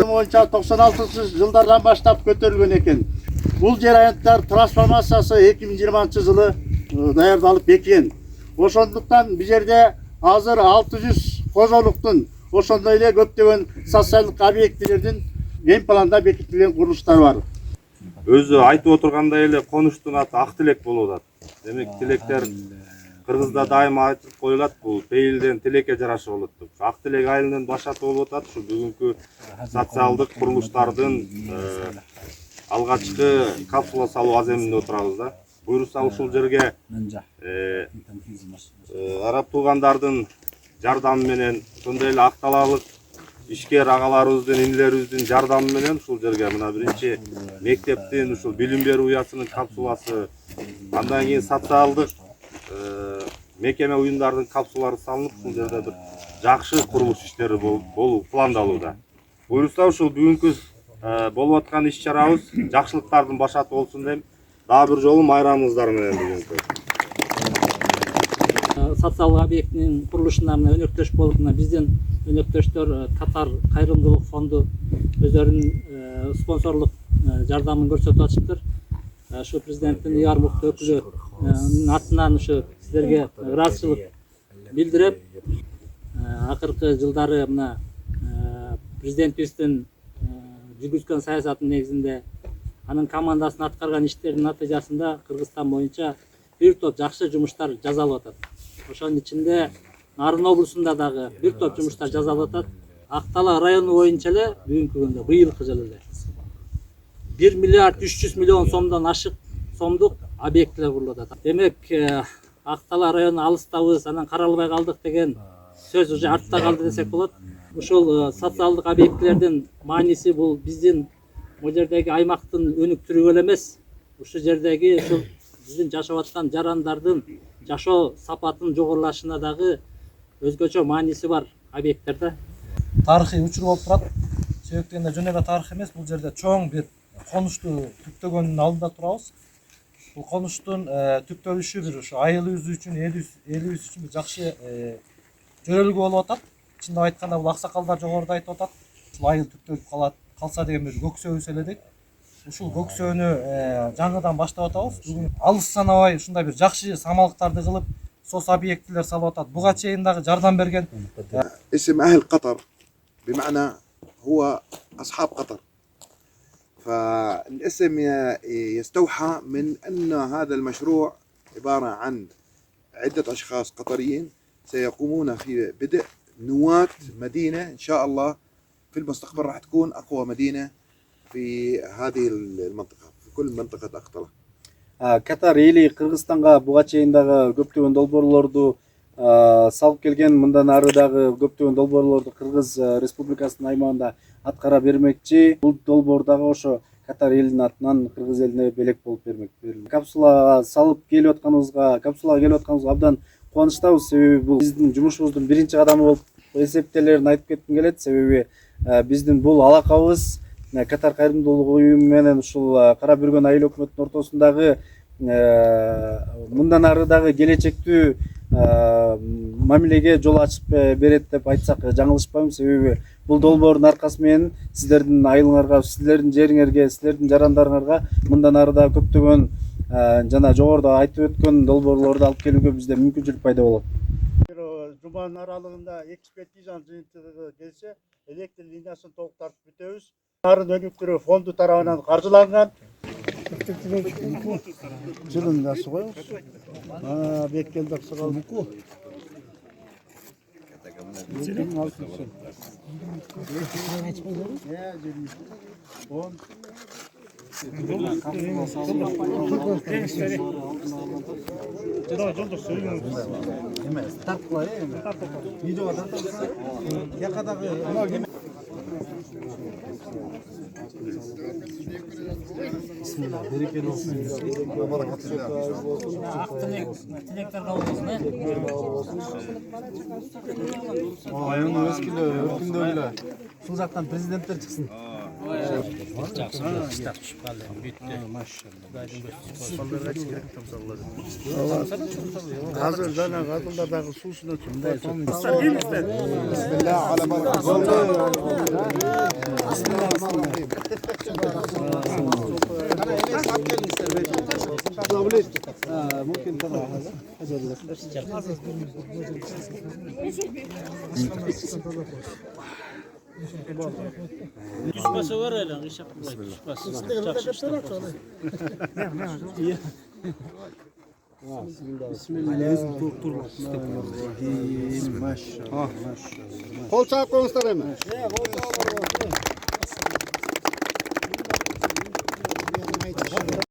боюнча 96-жылдардан баштап көтөрүлгөн экен. Бул жер аянттар трансформациясы 2020-жылы даярдалып бекиген. Ошондуктан бул жерде азыр 600 кожолуктун, ошондой эле көптөгөн социалдык объектилердин ген планда бекитилген курулуштар бар. Өзү айтып отургандай эле конуштун аты Ак Тилек болуп атат. Демек тилектер Кыргызда дайыма айтып коюлат, бул пейилден тилекке жараша болот деп. Ак Тилек айылынын башаты болуп атат. Ушу бүгүнкү социалдык курулуштардын алгачкы капсула салуу аземинде отурабыз да. Буйрукса ушул жерге араб туугандардын жардамы менен, ошондой эле акталаалык ишкер агаларыбыздын, инилерибиздин жардамы менен ушул жерге мына биринчи мектептин, ушул билим берүү уясынын капсуласы, андан кийин социалдык мекеме уюмдардын капсулалары салынып, ушул жерде бир жакшы курулуш иштери болуу пландалууда. Буйрукса ушул бүгүнкү болуп аткан иш-чарабыз жакшылыктардын башаты болсун дейм. Дагы бир жолу майрамыңыздар менен бүгүнкү. Социалдык объектинин курулушуна өнөктөш болуп, биздин өнөктөштөр Катар кайрымдуулук фонду өздөрүнүн спонсорлук жардамын көрсөтүп атышыптыр. Ушу президенттин Ярмук өкүлүнүн атынан ушу силерге ыраазычылык билдирип, акыркы жылдары мына президентибиздин жүргүзгөн саясатынын негизинде анын командасынын аткарган иштеринин натыйжасында Кыргызстан боюнча бир топ жакшы жумуштар жасалып атат. Ошонун ичинде Нарын облусунда дагы бир топ жумуштар жасалып атат. Актала району боюнча эле бүгүнкү күндө быйылкы жылы эле 1 миллиард 300 миллион сомдон ашык сомдук объектилер курулуп атат. Демек, Актала району алыстабыз, анан каралбай калдык деген сөз уже артта калды десек болот. Ушул социалдык объектилердин мааниси бул биздин бул жердеги аймактын өнүктүрүүгө эле эмес, ушул жердеги ушул биздин жашап аткан жарандардын жашоо сапатынын жогорулашына дагы өзгөчө мааниси бар объекттерде. Тарыхый учур болуп турат. Себептен жөн эле тарых эмес, бул жерде чоң бир конушту түптөгөнүн алдында турабыз. Бул конуштун түптөлүшү бир ушу айылыбыз үчүн, элибиз үчүн бир жакшы жөрөлгө болуп атат. Чындап айтканда бул аксакалдар жогоруда айтып атат. Ушул айыл түптөлүп калса деген бир көксөбүз эле дейт. Ушул көксөөнү жаңыдан баштап атабыз. Бүгүн алыс санабай ушундай бир жакшы самалыктарды кылып, сос объектилер салып атат. Буга чейин дагы жардам берген. اسم أهل قطر بمعنى هو أصحاب قطر. فالاسم يستوحى من أن هذا المشروع عبارة عن عدة أشخاص قطريين سيقومون في بدء نواة مدينة إن شاء الله في المستقبل راح تكون أقوى مدينة في هذه المنطقة في كل منطقة أقطلة. Катар эли Кыргызстанга буга чейин дагы көптөгөн долбоорлорду салып келген, мындан ары дагы көптөгөн долбоорлорду Кыргыз Республикасынын аймагында аткара бермекчи. Бул долбоор дагы ошо Катар элинин атынан Кыргыз элине белек болуп бермек. Капсулага келип атканыбызга абдан кубанычтабыз. Себеби бул биздин жумушубуздун биринчи кадамы болуп эсептелерин айтып кетким келет. Себеби биздин бул алакабыз Катар кайрымдуулук уюму менен ушул кара бүргөн айыл өкмөтүнүн ортосундагы мындан ары дагы келечектүү мамилеге жол ачып берет деп айтсак жаңылышпайм. Себеби бул долбоордун аркасы менен сиздердин айылыңарга, сиздердин жериңерге, сиздердин жарандарыңарга мындан ары да көптөгөн жана жогоруда айтып өткөн долбоорлорду алып келүүгө бизде мүмкүнчүлүк пайда болот. Жуманын аралыгында экспертизанын жыйынтыгы келсе, электр линиясын толук тартып бүтөбүз. Нарын өнүктүрүү фонду тарабынан каржыланган. Жылын да сугабыз. Беккелди аксагал. Bismillah, berekeli olsun. Tilekler kabul olsun. Ayağını eskile, örkünde öyle. Şul jактан президенттер çıksın. Hazır dana kadınlardaki susunu بسم الله على بركة الله. بسم الله الرحمن الرحيم. ممكن طبعا Küspası var öyle, iş yapmıyor. Bismillahirrahmanirrahim. Maşallah. Kol çarp konuşlar hemen.